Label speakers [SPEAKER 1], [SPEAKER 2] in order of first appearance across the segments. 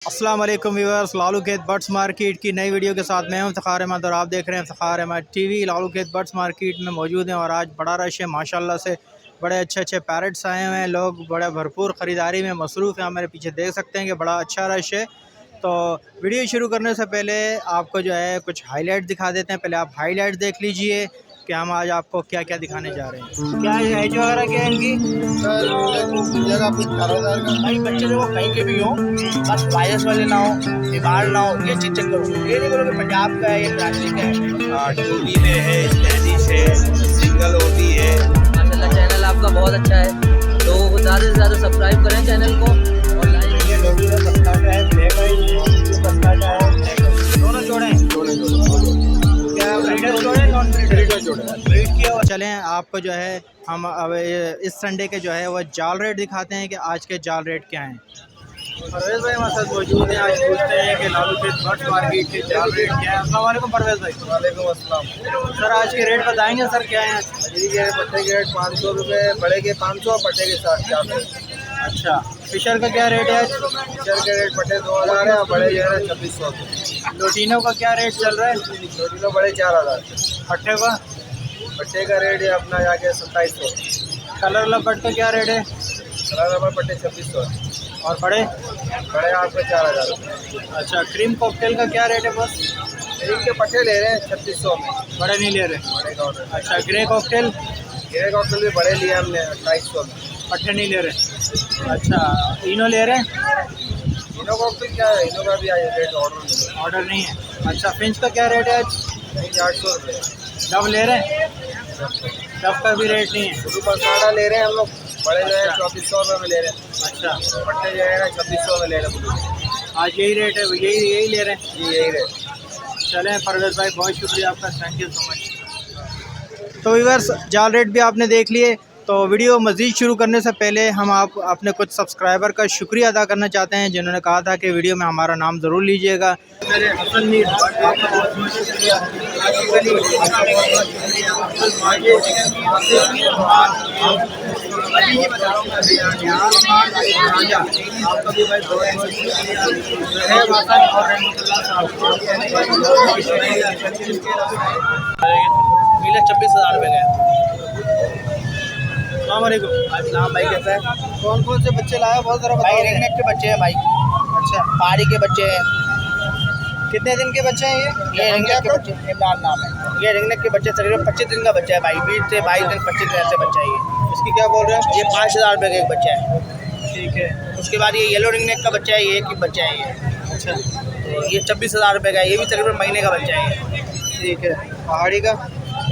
[SPEAKER 1] अस्सलाम वालेकुम व्यूअर्स, लालू खेत बर्ड्स मार्केट की नई वीडियो के साथ मैं हूं इफ्तिखार अहमद और आप देख रहे हैं इफ्तिखार अहमद टीवी। लालू खेत बर्ड्स मार्केट में मौजूद हैं और आज बड़ा रश है माशाल्लाह से। बड़े अच्छे पैरट्स आए हुए हैं, लोग बड़े भरपूर ख़रीदारी में मसरूफ़ हैं। आप मेरे पीछे देख सकते हैं कि बड़ा अच्छा रश है। तो वीडियो शुरू करने से पहले आपको जो है कुछ हाईलाइट दिखा देते हैं। पहले आप हाईलाइट देख लीजिए कि हम आज आपको क्या क्या दिखाने जा रहे हैं। क्या है एज वगैरह क्या है इनकी?
[SPEAKER 2] भाई बच्चे जो कहीं के भी हो, बस वायरस वाले ना हो, बीमार ना हो, ये चीज चेक करो। ये नहीं बोलो कि पंजाब का है, ये कराची का है।
[SPEAKER 3] टूली में है, स्टैनिश है, सिंगल होती है।
[SPEAKER 4] माशाल्लाह चैनल आपका बहुत अच्छा है, तो ज़्यादा से ज़्यादा सब्सक्राइब करें चैनल को और लाइक।
[SPEAKER 1] दोनों जोड़े हैं? क्या ब्रीडर जोड़े नॉन ब्रीडर जोड़े? ब्रीड किया हुआ। चलें आपको जो है हम अब इस संडे के जो है वो जाल रेट दिखाते हैं कि आज के जाल रेट क्या हैं। परवेज़ भाई हमारे साथ मौजूद हैं। आज पूछते हैं कि लालू खेत बर्ड्स मार्केट के जाल रेट क्या है। अस्सलाम वालेकुम परवेज़ भाई।
[SPEAKER 3] वालेकुम अस्सलाम।
[SPEAKER 1] सर आज के रेट बताएंगे सर क्या है?
[SPEAKER 3] ठीक है, पट्टे के रेट 500 रुपये, बड़े के 500, पट्टे के 400।
[SPEAKER 1] अच्छा, फिशर का क्या रेट है?
[SPEAKER 3] फिशर के रेट पट्टे 2000 है और बड़े जो है 2600।
[SPEAKER 1] लोटिनो का क्या रेट चल रहा है?
[SPEAKER 3] छोटी बड़े 4000।
[SPEAKER 1] पट्टे का?
[SPEAKER 3] पट्टे का रेट है अपना जाके 2700।
[SPEAKER 1] कलर लपट का क्या रेट है?
[SPEAKER 3] कलर रबर पट्टे 2600
[SPEAKER 1] और बड़े?
[SPEAKER 3] बड़े आपको 4000।
[SPEAKER 1] अच्छा, क्रीम कॉकटेल का क्या रेट है बस?
[SPEAKER 3] इनके पट्टे ले रहे हैं 3600 में,
[SPEAKER 1] बड़े नहीं ले रहे?
[SPEAKER 3] बड़े का ऑर्डर।
[SPEAKER 1] अच्छा, ग्रे कॉकटेल?
[SPEAKER 3] गिरे का भी बड़े लिए हमने 2800 में।
[SPEAKER 1] पट्टे नहीं ले रहे? अच्छा, इनो ले रहे हैं?
[SPEAKER 3] इनो का क्या है, इनो का भी आज रेट ऑर्डर
[SPEAKER 1] ऑर्डर नहीं है। अच्छा, फिंच का क्या रेट है आज?
[SPEAKER 3] नहीं 800 रुपये।
[SPEAKER 1] डब ले रहे हैं? डब का भी रेट नहीं है।
[SPEAKER 3] सुपर साड़ा ले रहे हैं हम लोग, बड़े जो है 2400 रुपये में ले रहे हैं।
[SPEAKER 1] अच्छा,
[SPEAKER 3] पट्टे जो है ना 2600 में ले रहे हैं।
[SPEAKER 1] आज यही रेट है, यही ले रहे हैं?
[SPEAKER 3] जी यही रेट।
[SPEAKER 1] चलें परवेज़ भाई, बहुत शुक्रिया आपका, थैंक यू सो मच। तो व्यूअर्स, जाल रेट भी आपने देख लिए। तो वीडियो मज़ीद शुरू करने से पहले हम आप अपने कुछ सब्सक्राइबर का शुक्रिया अदा करना चाहते हैं जिन्होंने कहा था कि वीडियो में हमारा नाम ज़रूर लीजिएगा। मेरे हसन मीर, आपका बहुत बहुत शुक्रिया। आपका भी भाई बहुत बहुत शुक्रिया। और रहमतुल्लाह
[SPEAKER 2] मिले 26,000 रुपये गए।
[SPEAKER 1] अस्सलाम वालेकुम।
[SPEAKER 2] अस्सलाम भाई, कैसा है?
[SPEAKER 1] कौन कौन से बच्चे लाए? बहुत ज़रा
[SPEAKER 2] भाई
[SPEAKER 1] बताओ।
[SPEAKER 2] रिंग नेक के बच्चे हैं भाई,
[SPEAKER 1] अच्छा,
[SPEAKER 2] पहाड़ी के बच्चे हैं।
[SPEAKER 1] कितने दिन के बच्चे हैं
[SPEAKER 2] ये रिंग नेक के बच्चे, इमरान नाम है। ये रिंग नेक के बच्चे तकरीबन 25 दिन का बच्चा है भाई, 20 से 22 दिन 25 दिन ऐसे बच्चा है ये।
[SPEAKER 1] इसकी क्या बोल रहे हैं?
[SPEAKER 2] ये 5,000 रुपये का एक बच्चा है।
[SPEAKER 1] ठीक है।
[SPEAKER 2] उसके बाद ये येलो रिंग नेक का बच्चा है, ये एक ही बच्चा है ये।
[SPEAKER 1] अच्छा,
[SPEAKER 2] तो ये 26,000 रुपये का है, ये भी तकरीबन महीने का बच्चा है ये।
[SPEAKER 1] ठीक है। पहाड़ी का?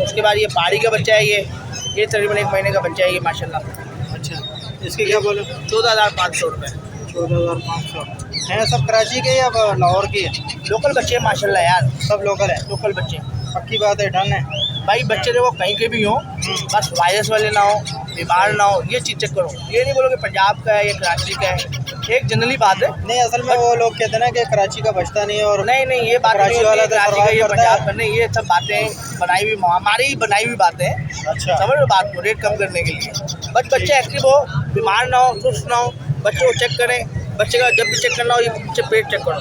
[SPEAKER 2] उसके बाद ये पहाड़ी का बच्चा है, ये तकरीबन 1 महीने का बच्चा है ये माशाल्लाह।
[SPEAKER 1] अच्छा, इसकी क्या बोले?
[SPEAKER 2] 14,500 रुपये।
[SPEAKER 1] 14,500 हैं। सब कराची के या लाहौर के?
[SPEAKER 2] लोकल बच्चे हैं माशाल्लाह यार,
[SPEAKER 1] सब लोकल है?
[SPEAKER 2] लोकल बच्चे।
[SPEAKER 1] पक्की बात है, डन है।
[SPEAKER 2] भाई बच्चे जो कहीं के भी हो, बस वायरस वाले ना हो, बीमार ना हो, ये चीज़ चेक करो। ये नहीं बोलो कि पंजाब का है, ये कराची का है। एक जनरली बात है।
[SPEAKER 1] नहीं, असल में वो लोग कहते हैं ना कि कराची का बचता नहीं है और
[SPEAKER 2] नहीं ये बात
[SPEAKER 1] कराची
[SPEAKER 2] नहीं
[SPEAKER 1] वाला
[SPEAKER 2] होती,
[SPEAKER 1] तो
[SPEAKER 2] कराची का
[SPEAKER 1] survive
[SPEAKER 2] ये
[SPEAKER 1] करता
[SPEAKER 2] पंजाब
[SPEAKER 1] है।
[SPEAKER 2] का नहीं, ये सब बातें बनाई हुई, हमारी ही बनाई हुई बातें हैं।
[SPEAKER 1] अच्छा,
[SPEAKER 2] समझ लो बात को, रेट कम करने के लिए। बस बच्चे एक्टिव हो, बीमार ना हो, सुस्त ना हो, बच्चे को चेक करें। बच्चे का जब भी चेक करना हो, ये पीछे पेट चेक करो।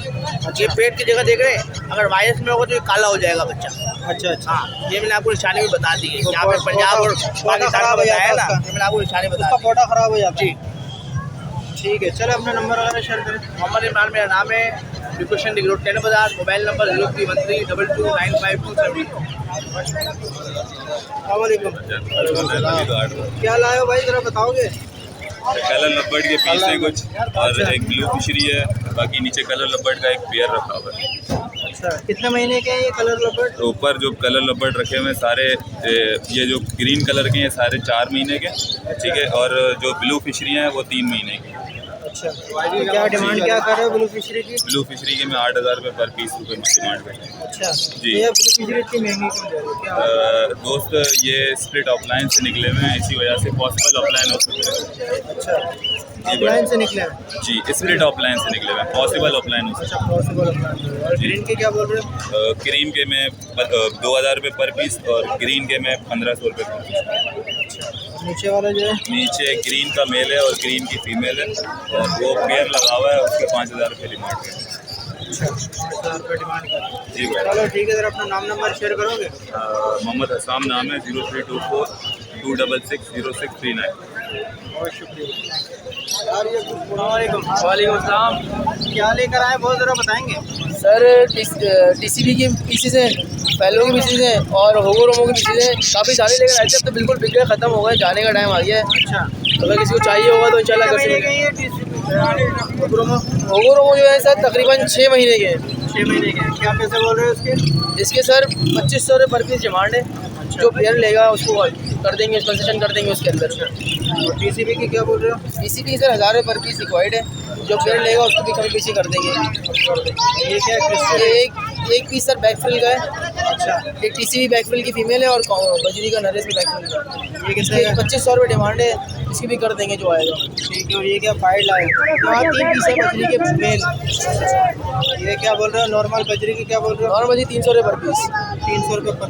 [SPEAKER 2] ये पेट की जगह देख रहे हैं, अगर वायरस में होगा तो ये काला हो जाएगा बच्चा।
[SPEAKER 1] अच्छा, अच्छा।
[SPEAKER 2] हाँ, ये मैंने आपको निशानी भी बता दी है।
[SPEAKER 1] तो
[SPEAKER 2] यहाँ पे पंजाब और पाकिस्तान का
[SPEAKER 1] खराब हो
[SPEAKER 2] बताया
[SPEAKER 1] जाता
[SPEAKER 2] ना,
[SPEAKER 1] है
[SPEAKER 2] ये मैंने आपको निशानी बता
[SPEAKER 1] उसका
[SPEAKER 2] दी।
[SPEAKER 1] फोटा खराब हो जाता है।
[SPEAKER 2] जी,
[SPEAKER 1] ठीक है, चलो अपना नंबर वगैरह शेयर करें।
[SPEAKER 2] मोहम्मद इमरान मेरा नाम है, लोकेशन डिग्रो 10 बाजार, मोबाइल नंबर 0313229527।
[SPEAKER 1] क्या लाए हो भाई, ज़रा बताओगे?
[SPEAKER 3] कलर लबर्ड के पीस हैं कुछ, और एक ब्लू फिशरी है, बाकी नीचे कलर लबर्ड का एक पेयर रखा हुआ है।
[SPEAKER 1] अच्छा, कितने महीने के हैं ये कलर लपट?
[SPEAKER 3] तो ऊपर जो कलर लबर्ड रखे हुए हैं सारे, ये जो ग्रीन कलर के हैं सारे 4 महीने के, ठीक है, और जो ब्लू फिशरी हैं वो 3 महीने के।
[SPEAKER 1] अच्छा, तो क्या डिमांड क्या कर रहे हो ब्लू फिशरी की?
[SPEAKER 3] ब्लू फिशरी के में 8,000 रुपये पर पीस डिमांड करते हैं।
[SPEAKER 1] अच्छा
[SPEAKER 3] जी।
[SPEAKER 1] ये ब्लू फिशरी इतनी महंगी क्यों दे रहे हो? क्या
[SPEAKER 3] दोस्त, ये स्प्लिट ऑफलाइन से निकले हुए हैं, इसी वजह से पॉसिबल ऑफलाइन हो सकते हैं।
[SPEAKER 1] अच्छा, ऑफलाइन से निकले हैं?
[SPEAKER 3] जी, स्प्लिट ऑफलाइन से निकले हुए हैं, पॉसिबल ऑफलाइन हो सकते
[SPEAKER 1] अच्छा, पॉसिबल ऑफलाइन। और ग्रीन के क्या बोल रहे हो?
[SPEAKER 3] हैं। क्रीम के में 2,000 रुपये पर पीस और ग्रीन के में 1,500 रुपये पर पीस।
[SPEAKER 1] नीचे वाला जो है
[SPEAKER 3] नीचे ग्रीन का मेल है और ग्रीन की फीमेल है, और वो पेयर लगा हुआ है, उसके 5,000 रुपये डिमांड है।
[SPEAKER 1] अच्छा 5,000 रुपये डिमांड कर।
[SPEAKER 3] जी भाई।
[SPEAKER 1] चलो ठीक है सर, अपना नाम नंबर शेयर करोगे?
[SPEAKER 3] मोहम्मद हसाम नाम है, 0324 266 0639।
[SPEAKER 1] बहुत शुक्रिया। वालेकुम
[SPEAKER 4] अस्सलाम
[SPEAKER 1] क्या लेकर आए, बहुत ज़रा बताएंगे?
[SPEAKER 4] सर। TCB की पीसीज हैं, पहलों की पीसीज हैं और होगो रोमो की पीसीज हैं। काफ़ी सारे लेकर आए थे, अब तो बिल्कुल बिक गए, ख़त्म हो गए, जाने का टाइम आ गया है।
[SPEAKER 1] अच्छा,
[SPEAKER 4] अगर किसी को चाहिए होगा तो इंशाल्लाह कर सकते हैं। होगो रोमो जो है सर तकरीबन 6 महीने के हैं।
[SPEAKER 1] 6 महीने के क्या पैसे बोल रहे हो उसके?
[SPEAKER 4] इसके सर 2500 रुपये पर पीस डिमांड है। जो पेयर लेगा उसको कर देंगे, कंसेशन कर देंगे उसके अंदर।
[SPEAKER 1] और TCB की क्या बोल रहे हो?
[SPEAKER 4] TCB सर 1000 रुपये पर पीस रिक्वायर्ड है। जो पेयर लेगा उसको भी कमी पीछे कर देंगे।
[SPEAKER 1] ये क्या क्रिस्टल है?
[SPEAKER 4] एक पीस सर बैकफिल का है।
[SPEAKER 1] अच्छा,
[SPEAKER 4] एक TCB बैकफिल की फीमेल है और बजरी का नरेश भी बैकफिल का।
[SPEAKER 1] ये कितने का?
[SPEAKER 4] 2500 रुपये डिमांड है, इसकी भी कर देंगे जो आएगा।
[SPEAKER 1] ठीक है। और ये क्या फाइल लाए?
[SPEAKER 4] यहाँ 3 पीस है बजरी के फीमेल।
[SPEAKER 1] ये क्या बोल रहे हो? नॉर्मल बजरी की क्या बोल रहे हो?
[SPEAKER 4] और बजरी 300 रुपये पर पीस।
[SPEAKER 1] 300 रुपये पर।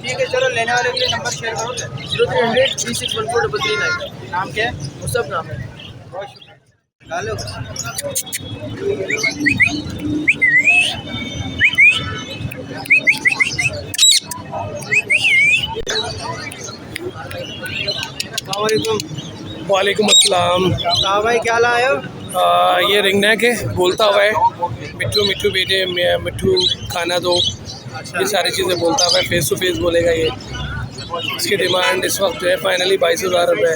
[SPEAKER 1] ठीक है, चलो लेने वाले के लिए नंबर शेयर करोगे?
[SPEAKER 4] 0300 3614
[SPEAKER 1] नाम क्या है?
[SPEAKER 4] वो सब नाम है।
[SPEAKER 1] बहुत शुक्रिया। डालो। अस्सलामुअलैकुम।
[SPEAKER 5] वालेकुम अस्सलाम।
[SPEAKER 1] कहाँ भाई क्या लाए हो?
[SPEAKER 5] ये रिंग नेक है, बोलता हुआ है मिट्ठू मिट्ठू बेटे मिट्ठू खाना दो, ये सारी चीज़ें बोलता हुआ है, फेस टू फेस बोलेगा ये। इसकी डिमांड इस वक्त जो है फाइनली 22,000 रुपये।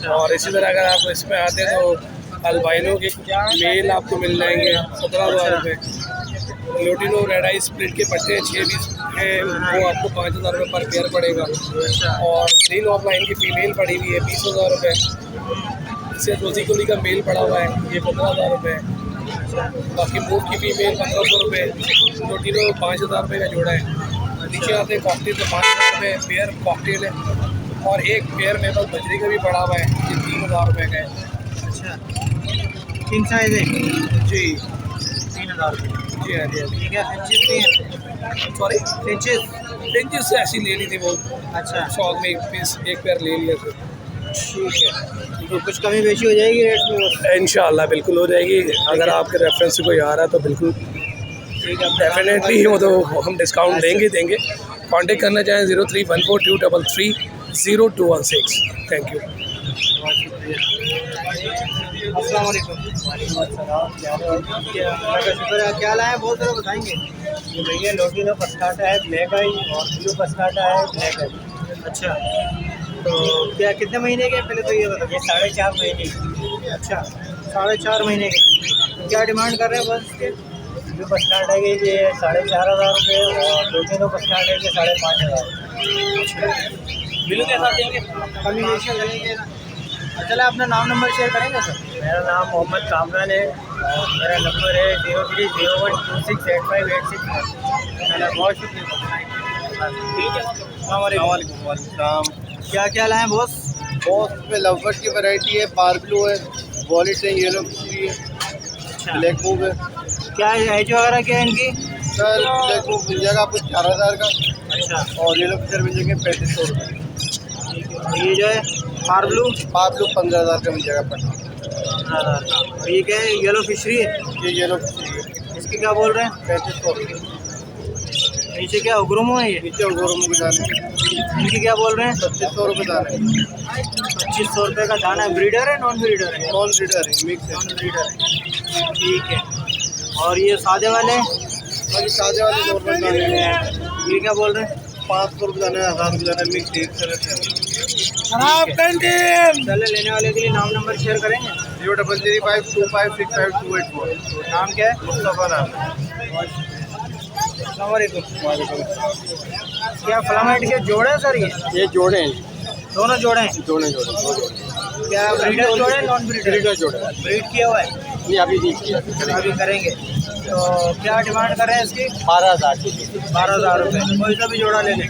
[SPEAKER 5] और इसी तरह अगर आप इसमें आते हैं तो अल्बाइनो के मेल आपको मिल जाएंगे 17,000 रुपये। लोटिनो रेड आई स्प्लिट के पट्टे 6 पीस हैं, वो आपको 5,000 रुपये पर पेयर पड़ेगा। और ग्रीन ऑफलाइन की फीमेल पड़ी हुई है 20,000 रुपये। इससे रोजी कुली का मेल पड़ा हुआ है, ये 15,000 रुपये। बाकी मूव की फीमेल 1,500 रुपये। लोटिनो 5,000 रुपये का जोड़ा है। नीचे आते हैं कॉकटेल तो 5,000 रुपये पेयर कॉकटेल है। और एक पेयर मेरे पास बजरी का भी पड़ा हुआ है, ये 3,000 रुपये का है।
[SPEAKER 1] अच्छा, किंग साइज है
[SPEAKER 5] जी
[SPEAKER 1] 3,000 रुपये।
[SPEAKER 5] जी हाँ जी हाँ।
[SPEAKER 1] ठीक है। फिंचेस भी हैं?
[SPEAKER 5] Sorry,
[SPEAKER 1] finches?
[SPEAKER 5] रेंजेस से ऐसी ले ली थी वो,
[SPEAKER 1] अच्छा,
[SPEAKER 5] शौक में एक पेयर ले लिया था।
[SPEAKER 1] ठीक है। तो कुछ कमी बेशी हो जाएगी रेट में?
[SPEAKER 5] इंशाल्लाह बिल्कुल हो जाएगी। अगर आपके रेफरेंस से कोई आ रहा है तो बिल्कुल
[SPEAKER 1] ठीक है।
[SPEAKER 5] डेफिनेटली वो तो हम डिस्काउंट देंगे। कांटेक्ट करना चाहें 0314 233 0216। Thank you.
[SPEAKER 1] बहुत शुक्रिया। अस्सलाम वालेकुम। शुक्र है। क्या लाए बहुत ज़रा बताएंगे?
[SPEAKER 2] ये भैया लोटिनो पस्काटा है, ब्लैक आई, और ब्लू पस्काटा है, ब्लैक आई।
[SPEAKER 1] अच्छा, तो क्या कितने महीने के हैं? पहले तो ये बताओ।
[SPEAKER 2] ये 4.5 महीने की।
[SPEAKER 1] अच्छा, 4.5 महीने के। क्या डिमांड कर रहे हैं बस के?
[SPEAKER 2] ब्लू पस्काटा है ये 4,500 रुपये, और लोटिनो पस्काटा है ये 5,500।
[SPEAKER 1] बिल के साथ देंगे? कमी बेशी लगेंगे ना? चला अपना नाम नंबर शेयर करेंगे सर?
[SPEAKER 2] मेरा नाम मोहम्मद कामरान है और मेरा नंबर है 0301268586।
[SPEAKER 1] चला, बहुत शुक्रिया। ठीक है।
[SPEAKER 2] वालेकुम।
[SPEAKER 1] क्या क्या लाए बॉस?
[SPEAKER 2] बहुत में लवबर्ड की वैरायटी है, पार ब्लू है, वॉलेट है, येलो भी है,
[SPEAKER 1] अच्छा,
[SPEAKER 2] ब्लैक मूव है।
[SPEAKER 1] क्या एज वगैरह क्या है इनकी?
[SPEAKER 2] सर ब्लैक मूव मिल जाएगा आपको 4,000 का,
[SPEAKER 1] अच्छा,
[SPEAKER 2] और येलो फिशर मिल जाएंगे 3,500 रुपये।
[SPEAKER 1] ठीक है। और ये जो है पार ब्लू?
[SPEAKER 2] पार ब्लू 15,000 का मिल जाएगा पट्टा।
[SPEAKER 1] 15,000 का। ठीक है। येलो फिशरी है,
[SPEAKER 2] ये येलो फिशर है
[SPEAKER 1] इसकी क्या बोल रहे हैं?
[SPEAKER 2] 3,500 रुपये।
[SPEAKER 1] नीचे क्या उग्रुमो है ये?
[SPEAKER 2] नीचे गोरमू के दाने
[SPEAKER 1] इनकी क्या बोल रहे हैं?
[SPEAKER 2] 2,500 रुपये दाने।
[SPEAKER 1] 2500 रुपये का दाना है। ब्रीडर है नॉन ब्रीडर है?
[SPEAKER 2] नॉन ब्रीडर है, मिक्स है।
[SPEAKER 1] नॉन ब्रीडर है। ठीक है। और ये सादे वाले?
[SPEAKER 2] बाकी सादे वाले नॉर्मल दाने हैं,
[SPEAKER 1] ये क्या बोल रहे हैं?
[SPEAKER 2] 500 रुपये दाने, 1,000 रुपये दाने, मिक्स एक तरह से।
[SPEAKER 1] चले लेने वाले के लिए नाम नंबर शेयर करेंगे?
[SPEAKER 2] 0305256528।
[SPEAKER 1] नाम क्या है?
[SPEAKER 2] मुस्तफ़ा नाम है।
[SPEAKER 1] अस्सलाम वालेकुम। क्या फ्लामेट के जोड़े हैं सर ये
[SPEAKER 2] जोड़े हैं,
[SPEAKER 1] दोनों जोड़े हैं?
[SPEAKER 2] जोड़े
[SPEAKER 1] क्या ब्रीडर जोड़े हैं नॉन ब्रीडर?
[SPEAKER 2] ब्रीडर जोड़े हैं।
[SPEAKER 1] ब्रीड किया हुआ है?
[SPEAKER 2] ये अभी नहीं किया,
[SPEAKER 1] अभी करेंगे। तो क्या डिमांड कर रहे हैं इसकी?
[SPEAKER 2] 12,000 की।
[SPEAKER 1] 12,000 रुपये। कोई सा भी जोड़ा ले लें?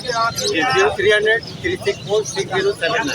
[SPEAKER 2] 0300-364-6079.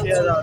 [SPEAKER 1] 6000.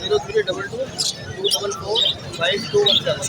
[SPEAKER 2] 0322245217.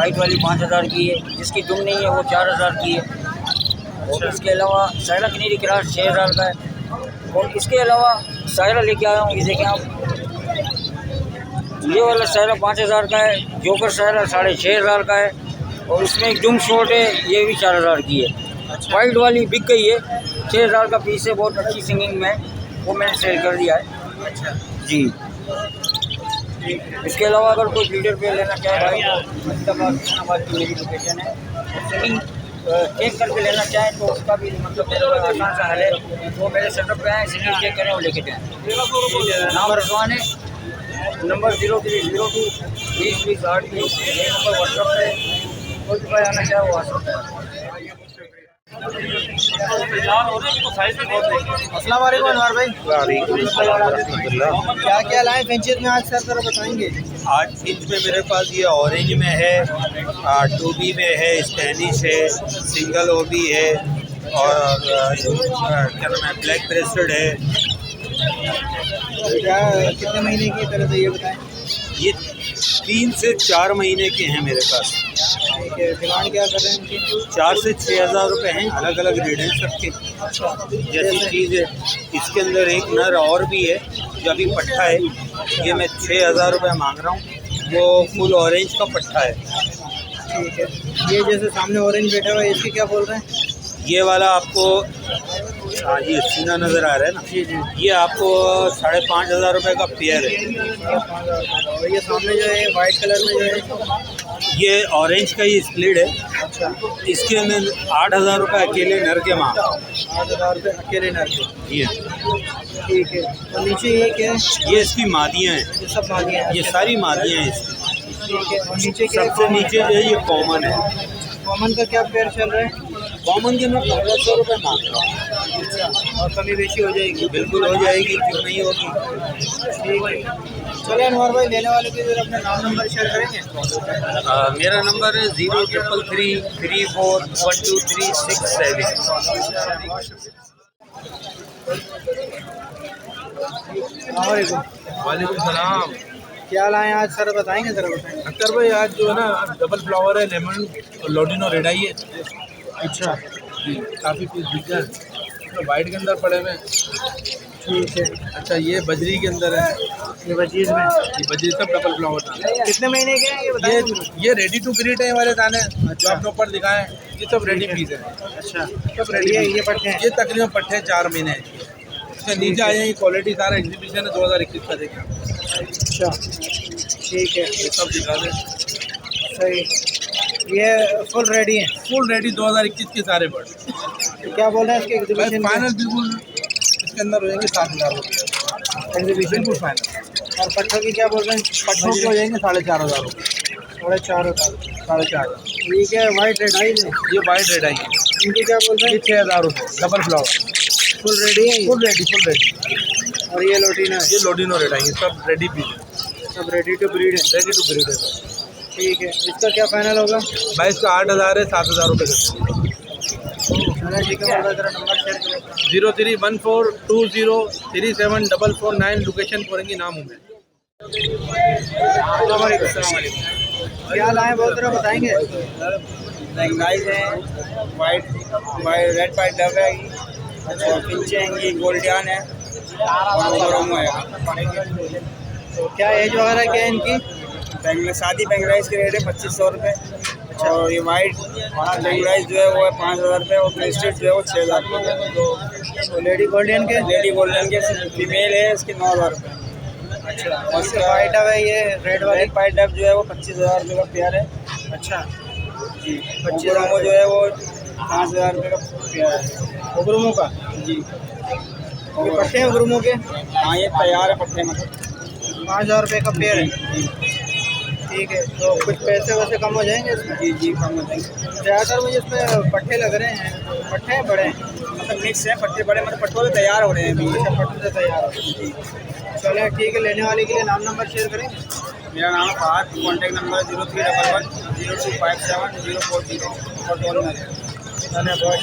[SPEAKER 6] वाइट वाली 5,000 की है, जिसकी दुम नहीं है वो 4,000 की है। और इसके अलावा सायरा कनेरी क्रॉस 6,000 का है। और इसके अलावा सायरा लेके आया हूँ, ये देखें आप, ये वाला सायरा 5,000 का है। जोकर सायरा 6,500 का है। और उसमें एक दुम शॉर्ट है, ये भी 4,000 की है। वाइट वाली बिक गई है, 6,000 का पीस है, बहुत अच्छी सिंगिंग में, वो मैंने सेल कर दिया है।
[SPEAKER 1] अच्छा
[SPEAKER 6] जी। इसके अलावा अगर कोई लीडर पे लेना चाहे भाई तो मुस्तफाबाद की मेरी लोकेशन है। सिंगिंग चेक करके लेना चाहें तो उसका भी मतलब आसान सा हल है। वो मेरे सेटअप पे आए, सिंगिंग चेक करें और लेके जाएँ। नाम रजवान है, नंबर 0302 20 8 ये नंबर व्हाट्सअप पे है। कोई भी भाई आना चाहे वो आ सकता है।
[SPEAKER 1] अस्सलाम वालेकुम अनवर भाई। क्या क्या लाए फेंचर में आज सर जरा बताएंगे।
[SPEAKER 7] आज इंच में मेरे पास ये ऑरेंज में है, 2B में है, स्पेनिश है, सिंगल ओबी है और क्या नाम है ब्लैक ब्रेस्टेड है।
[SPEAKER 1] क्या कितने महीने की तरह से ये बताएं।
[SPEAKER 7] ये 3 से 4 महीने के हैं मेरे पास।
[SPEAKER 1] ठीक है, डिमांड क्या कर रहे हैं इनकी।
[SPEAKER 7] 4 से 6,000 रुपये हैं, अलग अलग रेट हैं सबके। जैसी चीज़ है, इसके अंदर एक नर और भी है जो अभी पट्ठा है, ये मैं 6,000 रुपये मांग रहा हूँ। वो फुल ऑरेंज का पट्ठा है।
[SPEAKER 1] ठीक है, ये जैसे सामने ऑरेंज बैठा हुआ है इसके क्या बोल रहे हैं।
[SPEAKER 7] ये वाला आपको, हाँ ये सीना नज़र आ रहा है ना, ये आपको 5,500 रुपये का पेयर है।
[SPEAKER 1] और ये सामने जो है वाइट कलर में जो है
[SPEAKER 7] ये ऑरेंज का ही स्प्लिट है।
[SPEAKER 1] अच्छा,
[SPEAKER 7] इसके मैं 8,000 रुपये अकेले नर के मांग रहा हूँ।
[SPEAKER 1] 8,000 रुपये अकेले नर के।
[SPEAKER 7] ये
[SPEAKER 1] ठीक है, और नीचे ये क्या है।
[SPEAKER 7] ये इसकी मादियाँ हैं,
[SPEAKER 1] ये सब मांगिए हैं।
[SPEAKER 7] ये सारी मादियाँ हैं इसकी।
[SPEAKER 1] ठीक है, और नीचे क्या
[SPEAKER 7] सबसे नीचे जो है ये कॉमन है।
[SPEAKER 1] कॉमन का क्या पेयर चल रहा है।
[SPEAKER 7] कॉमन के मैं 1,500 रुपये मांग रहा हूँ।
[SPEAKER 1] और कमी बेशी हो जाएगी।
[SPEAKER 7] बिल्कुल हो जाएगी, क्यों नहीं होगी।
[SPEAKER 1] ठीक है, चलिए अनवर भाई, लेने वाले के लिए अपना नाम नंबर शेयर करेंगे।
[SPEAKER 7] मेरा नंबर है 0333341237।
[SPEAKER 8] वालेकुम सलाम।
[SPEAKER 1] क्या लाएं आज सर बताएंगे ज़रा बताएंगे।
[SPEAKER 8] अख्तर भाई आज जो है ना डबल फ्लावर है, लेमन लोडिनो रेड आई है।
[SPEAKER 1] अच्छा
[SPEAKER 8] जी, काफ़ी पीस बिक गए, तो वाइट के अंदर पड़े हुए हैं।
[SPEAKER 1] ठीक है,
[SPEAKER 8] अच्छा ये बजरी के अंदर है,
[SPEAKER 1] ये बजीज में
[SPEAKER 8] ये बजरी सब डबल फ्लावर था।
[SPEAKER 1] कितने महीने के हैं ये बताएं।
[SPEAKER 8] ये रेडी टू ब्रीड है वाले दाने जो आपने ऊपर दिखाए, ये सब रेडी पीस है।
[SPEAKER 1] अच्छा,
[SPEAKER 8] सब रेडी
[SPEAKER 1] ये पट्टे हैं।
[SPEAKER 8] ये तकरीबन पट्टे 4 महीने हैं। अच्छा नीचे आ जाएंगे, क्वालिटी सारा एग्जीबिशन है 2021 का देखा।
[SPEAKER 1] अच्छा ठीक है,
[SPEAKER 8] ये सब दिखा दें,
[SPEAKER 1] सही। ये फुल रेडी हैं।
[SPEAKER 8] फुल रेडी 2021 के सारे बर्ड।
[SPEAKER 1] तो क्या बोल रहे हैं इसके एग्जीबिशन
[SPEAKER 8] फाइनल बिल्कुल इसके अंदर हो जाएंगे 7,000 रुपये
[SPEAKER 1] एग्जीबिशन
[SPEAKER 8] बिल्कुल फाइनल।
[SPEAKER 1] और पट्टों की क्या बोल रहे हैं।
[SPEAKER 8] पट्टों के हो जाएंगे 4,500 रुपये।
[SPEAKER 1] 4,500।
[SPEAKER 8] 4,500।
[SPEAKER 1] ठीक है, वाइट रेड आई है।
[SPEAKER 8] ये वाइट रेड आई है,
[SPEAKER 1] इनकी क्या बोल रहे
[SPEAKER 8] ये
[SPEAKER 1] हैं।
[SPEAKER 8] 6,000 रुपये डबल फ्लावर।
[SPEAKER 1] फुल रेडी है ये?
[SPEAKER 8] Full ready full ready.
[SPEAKER 1] और ये लोटीना है।
[SPEAKER 8] ये लोडिनो रेड आई है, सब रेडी पीस है,
[SPEAKER 1] सब रेडी टू ब्रीड है।
[SPEAKER 8] रेडी टू ब्रीड है।
[SPEAKER 1] ठीक है, इसका क्या फाइनल होगा।
[SPEAKER 8] भाई इसका 8,000 है, 7,000 रुपये का।
[SPEAKER 1] चलो ठीक है, मेरा ज़रा नंबर शेयर करें।
[SPEAKER 8] 031420374449 लोकेशन कोरंगी नाम हूँ मैं।
[SPEAKER 1] क्या लाएँ बहुत तरह बताएंगे।
[SPEAKER 2] बैंगनाइज है, वाइट रेड वाइट डब है, और पिंचे हैं, गोल्डियन है और ओरोमो है।
[SPEAKER 1] तो क्या एज वगैरह क्या है इनकी।
[SPEAKER 2] शादी बैंगनाइज के रेट है 2,500 रुपये। और ये वाइट बैंगनाइज जो है वो है 5,000 रुपये, और ब्रेस्टेड जो है वो 6,000 रुपये।
[SPEAKER 1] तो लेडी गोल्डन के
[SPEAKER 2] फीमेल है, इसके 9,000 रुपये।
[SPEAKER 1] अच्छा, और इसका वाइट है ये रेड वाली।
[SPEAKER 2] रेड वाइट डब जो है वो 25,000 रुपये का पेयर है
[SPEAKER 1] अच्छा
[SPEAKER 2] जी। 25,000 जो है वो 5,000 रुपये का पेयर है
[SPEAKER 1] उग्रुमों का।
[SPEAKER 2] जी।
[SPEAKER 1] ये पट्टे हैं उग्रुमों के।
[SPEAKER 2] हाँ ये तैयार है पट्टे, मतलब
[SPEAKER 1] 5,000 रुपये का पेयर है। ठीक है, तो कुछ पैसे वैसे कम हो जाएंगे इसमें।
[SPEAKER 2] जी जी कम हो जाएंगे।
[SPEAKER 1] ज़्यादातर मुझे इसमें पट्टे लग रहे हैं। पट्टे हैं बड़े हैं,
[SPEAKER 2] मतलब मिक्स है, पट्टे बड़े, मतलब पट्टों से तैयार हो रहे हैं अभी।
[SPEAKER 1] अच्छा पट्टे से तैयार हो। चलो ठीक है, लेने वाले के लिए नाम नंबर शेयर करें।
[SPEAKER 2] मेरा नाम फहद, कॉन्टैक्ट नंबर 0311 0257 040 और डोल में।
[SPEAKER 1] धन्यवाद।